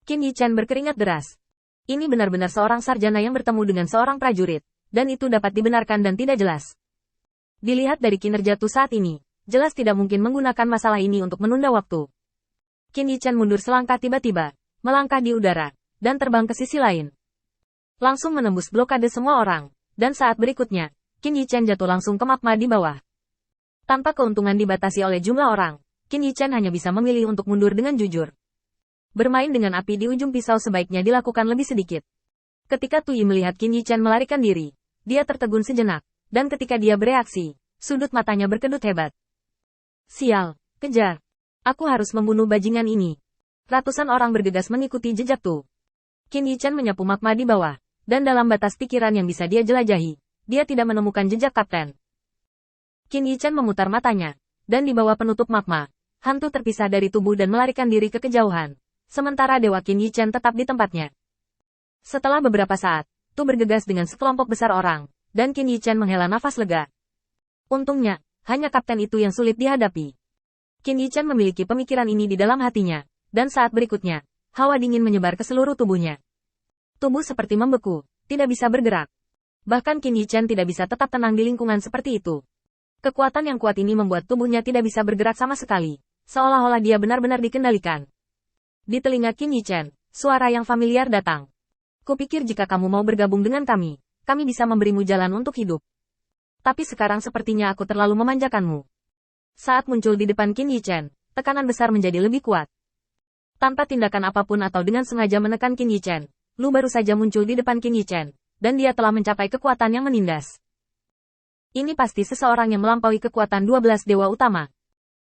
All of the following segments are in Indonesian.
Qin Yichan berkeringat deras. Ini benar-benar seorang sarjana yang bertemu dengan seorang prajurit, dan itu dapat dibenarkan dan tidak jelas. Dilihat dari kinerja Tu saat ini, jelas tidak mungkin menggunakan masalah ini untuk menunda waktu. Qin Yichan mundur selangkah tiba-tiba, melangkah di udara, dan terbang ke sisi lain. Langsung menembus blokade semua orang, dan saat berikutnya, Qin Yichan jatuh langsung ke magma di bawah. Tanpa keuntungan dibatasi oleh jumlah orang, Qin Yichan hanya bisa memilih untuk mundur dengan jujur. Bermain dengan api di ujung pisau sebaiknya dilakukan lebih sedikit. Ketika Tui melihat Qin Yichan melarikan diri, dia tertegun sejenak, dan ketika dia bereaksi, sudut matanya berkedut hebat. Sial, kejar. Aku harus membunuh bajingan ini. Ratusan orang bergegas mengikuti jejak Tu. Qin Yichan menyapu magma di bawah, dan dalam batas pikiran yang bisa dia jelajahi, dia tidak menemukan jejak kapten. Qin Yichan memutar matanya, dan di bawah penutup magma, hantu terpisah dari tubuh dan melarikan diri ke kejauhan. Sementara Dewa Qin Yichan tetap di tempatnya. Setelah beberapa saat, Tu bergegas dengan sekelompok besar orang, dan Qin Yichan menghela nafas lega. Untungnya, hanya kapten itu yang sulit dihadapi. Qin Yichan memiliki pemikiran ini di dalam hatinya, dan saat berikutnya, hawa dingin menyebar ke seluruh tubuhnya. Tubuh seperti membeku, tidak bisa bergerak. Bahkan Qin Yichan tidak bisa tetap tenang di lingkungan seperti itu. Kekuatan yang kuat ini membuat tubuhnya tidak bisa bergerak sama sekali, seolah-olah dia benar-benar dikendalikan. Di telinga Qin Yichan, suara yang familiar datang. Kupikir jika kamu mau bergabung dengan kami bisa memberimu jalan untuk hidup. Tapi sekarang sepertinya aku terlalu memanjakanmu. Saat muncul di depan Qin Yichan, tekanan besar menjadi lebih kuat. Tanpa tindakan apapun atau dengan sengaja menekan Qin Yichan, Lu baru saja muncul di depan Qin Yichan, dan dia telah mencapai kekuatan yang menindas. Ini pasti seseorang yang melampaui kekuatan 12 dewa utama.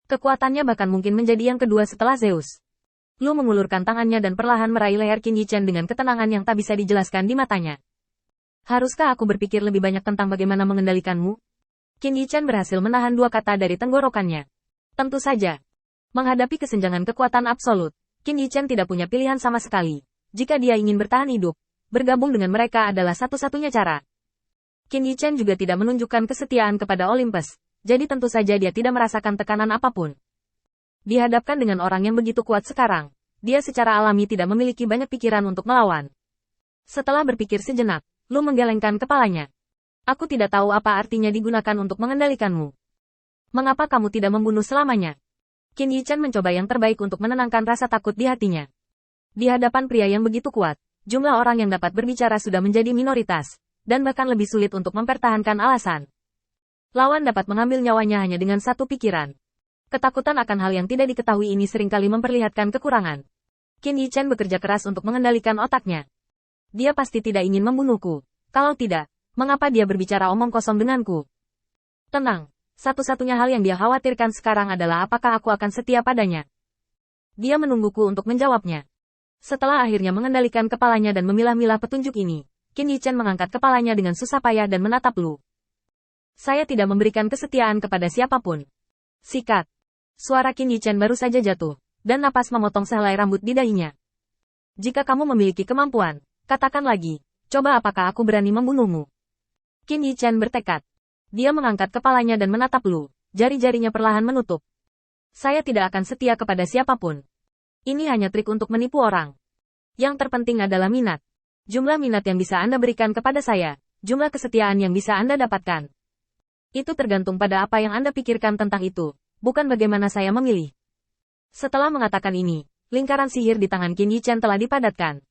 Kekuatannya bahkan mungkin menjadi yang kedua setelah Zeus. Lu mengulurkan tangannya dan perlahan meraih leher Qin Yichan dengan ketenangan yang tak bisa dijelaskan di matanya. Haruskah aku berpikir lebih banyak tentang bagaimana mengendalikanmu? Qin Yichan berhasil menahan dua kata dari tenggorokannya. Tentu saja. Menghadapi kesenjangan kekuatan absolut, Qin Yichan tidak punya pilihan sama sekali. Jika dia ingin bertahan hidup, bergabung dengan mereka adalah satu-satunya cara. Qin Yichan juga tidak menunjukkan kesetiaan kepada Olympus, jadi tentu saja dia tidak merasakan tekanan apapun. Dihadapkan dengan orang yang begitu kuat sekarang, dia secara alami tidak memiliki banyak pikiran untuk melawan. Setelah berpikir sejenak, Lu menggelengkan kepalanya. Aku tidak tahu apa artinya digunakan untuk mengendalikanmu. Mengapa kamu tidak membunuh selamanya? Qin Yichan mencoba yang terbaik untuk menenangkan rasa takut di hatinya. Di hadapan pria yang begitu kuat, jumlah orang yang dapat berbicara sudah menjadi minoritas, dan bahkan lebih sulit untuk mempertahankan alasan. Lawan dapat mengambil nyawanya hanya dengan satu pikiran. Ketakutan akan hal yang tidak diketahui ini seringkali memperlihatkan kekurangan. Qin Yichan bekerja keras untuk mengendalikan otaknya. Dia pasti tidak ingin membunuhku. Kalau tidak, mengapa dia berbicara omong kosong denganku? Tenang, satu-satunya hal yang dia khawatirkan sekarang adalah apakah aku akan setia padanya. Dia menungguku untuk menjawabnya. Setelah akhirnya mengendalikan kepalanya dan memilah-milah petunjuk ini, Qin Yichan mengangkat kepalanya dengan susah payah dan menatap Lu. Saya tidak memberikan kesetiaan kepada siapapun. Sikat. Suara Qin Yichan baru saja jatuh, dan napas memotong sehelai rambut di dahinya. Jika kamu memiliki kemampuan, katakan lagi, coba apakah aku berani membunuhmu? Qin Yichan bertekad. Dia mengangkat kepalanya dan menatap Lu, jari-jarinya perlahan menutup. Saya tidak akan setia kepada siapapun. Ini hanya trik untuk menipu orang. Yang terpenting adalah minat. Jumlah minat yang bisa Anda berikan kepada saya, jumlah kesetiaan yang bisa Anda dapatkan. Itu tergantung pada apa yang Anda pikirkan tentang itu. Bukan bagaimana saya memilih. Setelah mengatakan ini, lingkaran sihir di tangan Qin Yichan telah dipadatkan.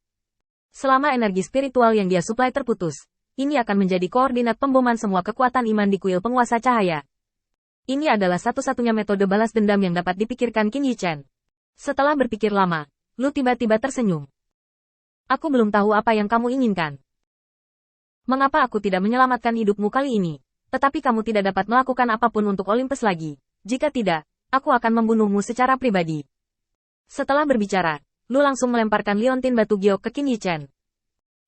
Selama energi spiritual yang dia suplai terputus, ini akan menjadi koordinat pemboman semua kekuatan iman di kuil penguasa cahaya. Ini adalah satu-satunya metode balas dendam yang dapat dipikirkan Qin Yichan. Setelah berpikir lama, Lu tiba-tiba tersenyum. Aku belum tahu apa yang kamu inginkan. Mengapa aku tidak menyelamatkan hidupmu kali ini, tetapi kamu tidak dapat melakukan apapun untuk Olympus lagi? Jika tidak, aku akan membunuhmu secara pribadi. Setelah berbicara, Lu langsung melemparkan liontin batu giok ke Qin Yichan.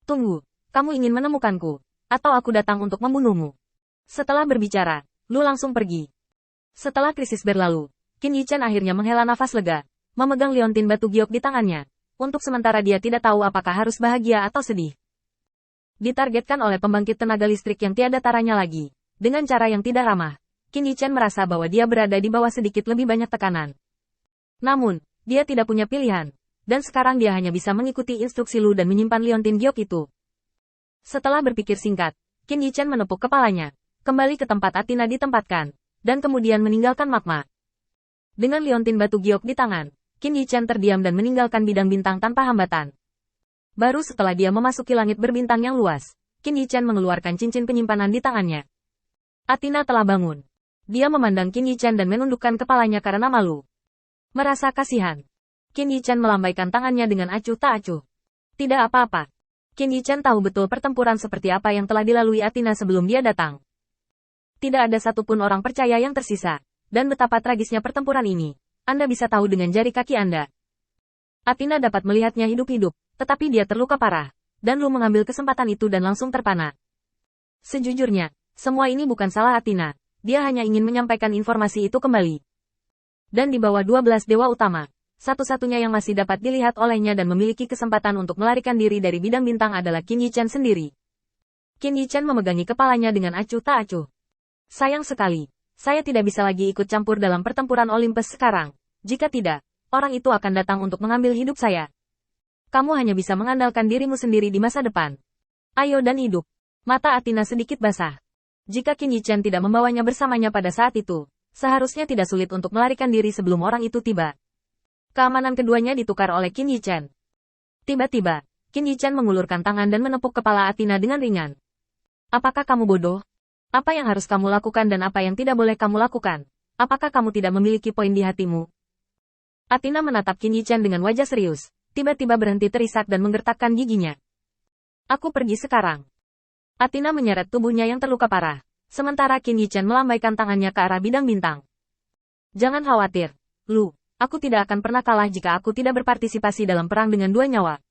Tunggu, kamu ingin menemukanku, atau aku datang untuk membunuhmu? Setelah berbicara, Lu langsung pergi. Setelah krisis berlalu, Qin Yichan akhirnya menghela nafas lega, memegang liontin batu giok di tangannya. Untuk sementara dia tidak tahu apakah harus bahagia atau sedih. Ditargetkan oleh pembangkit tenaga listrik yang tiada taranya lagi, dengan cara yang tidak ramah. Qin Yichan merasa bahwa dia berada di bawah sedikit lebih banyak tekanan. Namun, dia tidak punya pilihan. dan sekarang dia hanya bisa mengikuti instruksi Lu dan menyimpan liontin giok itu. Setelah berpikir singkat, Qin Yichen menepuk kepalanya, kembali ke tempat Athena ditempatkan, dan kemudian meninggalkan magma. Dengan liontin batu giok di tangan, Qin Yichen terdiam dan meninggalkan bidang bintang tanpa hambatan. Baru setelah dia memasuki langit berbintang yang luas, Qin Yichen mengeluarkan cincin penyimpanan di tangannya. Athena telah bangun. Dia memandang Qin Yichen dan menundukkan kepalanya karena malu. Merasa kasihan, Qin Yichen melambaikan tangannya dengan acuh tak acuh. Tidak apa-apa. Qin Yichen tahu betul pertempuran seperti apa yang telah dilalui Athena sebelum dia datang. Tidak ada satupun orang percaya yang tersisa, dan betapa tragisnya pertempuran ini, Anda bisa tahu dengan jari kaki Anda. Athena dapat melihatnya hidup-hidup, tetapi dia terluka parah, dan Lu mengambil kesempatan itu dan langsung terpana. Sejujurnya, semua ini bukan salah Athena, dia hanya ingin menyampaikan informasi itu kembali. Dan di bawah 12 dewa utama, satu-satunya yang masih dapat dilihat olehnya dan memiliki kesempatan untuk melarikan diri dari bidang bintang adalah Qin Yichen sendiri. Qin Yichen memegangi kepalanya dengan acuh tak acuh. Sayang sekali, saya tidak bisa lagi ikut campur dalam pertempuran Olympus sekarang. Jika tidak, orang itu akan datang untuk mengambil hidup saya. Kamu hanya bisa mengandalkan dirimu sendiri di masa depan. Ayo dan hidup. Mata Athena sedikit basah. Jika Qin Yichen tidak membawanya bersamanya pada saat itu, seharusnya tidak sulit untuk melarikan diri sebelum orang itu tiba. Keamanan keduanya ditukar oleh Qin Yichen. Tiba-tiba, Qin Yichen mengulurkan tangan dan menepuk kepala Athena dengan ringan. Apakah kamu bodoh? Apa yang harus kamu lakukan dan apa yang tidak boleh kamu lakukan? Apakah kamu tidak memiliki poin di hatimu? Athena menatap Qin Yichen dengan wajah serius. Tiba-tiba berhenti terisak dan menggertakkan giginya. Aku pergi sekarang. Athena menyeret tubuhnya yang terluka parah, sementara Qin Yichen melambaikan tangannya ke arah bidang bintang. Jangan khawatir, Lu. Aku tidak akan pernah kalah jika aku tidak berpartisipasi dalam perang dengan dua nyawa.